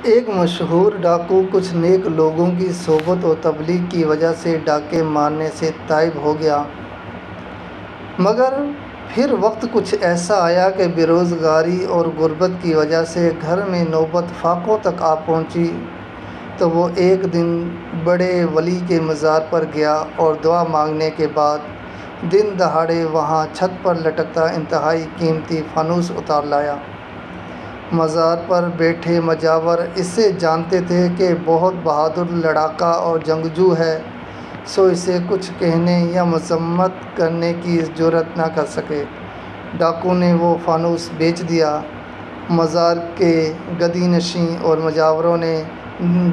ایک مشہور ڈاکو کچھ نیک لوگوں کی صحبت و تبلیغ کی وجہ سے ڈاکے مارنے سے تائب ہو گیا، مگر پھر وقت کچھ ایسا آیا کہ بے روزگاری اور غربت کی وجہ سے گھر میں نوبت فاقوں تک آ پہنچی۔ تو وہ ایک دن بڑے ولی کے مزار پر گیا اور دعا مانگنے کے بعد دن دہاڑے وہاں چھت پر لٹکتا انتہائی قیمتی فانوس اتار لایا۔ مزار پر بیٹھے مجاور اسے جانتے تھے کہ بہت بہادر لڑاکا اور جنگجو ہے، سو اسے کچھ کہنے یا مذمت کرنے کی جرات نہ کر سکے۔ ڈاکو نے وہ فانوس بیچ دیا۔ مزار کے گدی نشین اور مجاوروں نے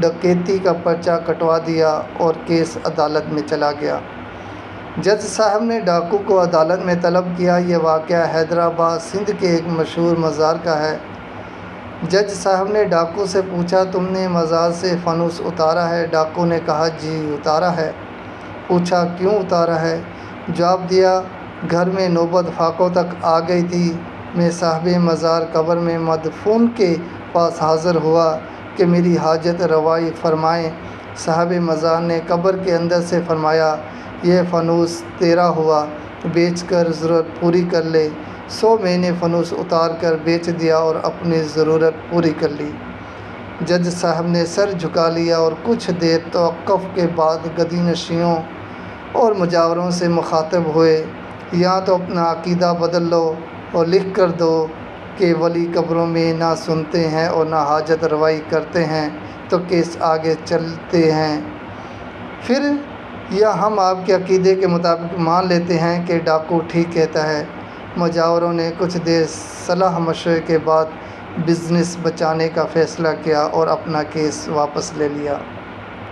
ڈکیتی کا پرچہ کٹوا دیا اور کیس عدالت میں چلا گیا۔ جج صاحب نے ڈاکو کو عدالت میں طلب کیا۔ یہ واقعہ حیدرآباد سندھ کے ایک مشہور مزار کا ہے۔ جج صاحب نے ڈاکو سے پوچھا، تم نے مزار سے فانوس اتارا ہے؟ ڈاکو نے کہا، جی اتارا ہے۔ پوچھا، کیوں اتارا ہے؟ جواب دیا، گھر میں نوبت فاقوں تک آ گئی تھی۔ میں صاحب مزار قبر میں مدفون کے پاس حاضر ہوا کہ میری حاجت روائی فرمائیں۔ صاحب مزار نے قبر کے اندر سے فرمایا، یہ فانوس تیرا ہوا، بیچ کر ضرورت پوری کر لے۔ سو میں نے فانوس اتار کر بیچ دیا اور اپنی ضرورت پوری کر لی۔ جج صاحب نے سر جھکا لیا اور کچھ دیر توقف کے بعد گدی نشینوں اور مجاوروں سے مخاطب ہوئے، یا تو اپنا عقیدہ بدل لو اور لکھ کر دو کہ ولی قبروں میں نہ سنتے ہیں اور نہ حاجت روائی کرتے ہیں، تو کیس آگے چلتے ہیں، پھر یا ہم آپ کے عقیدے کے مطابق مان لیتے ہیں کہ ڈاکو ٹھیک کہتا ہے۔ مجاوروں نے کچھ دیر صلاح مشورے کے بعد بزنس بچانے کا فیصلہ کیا اور اپنا کیس واپس لے لیا۔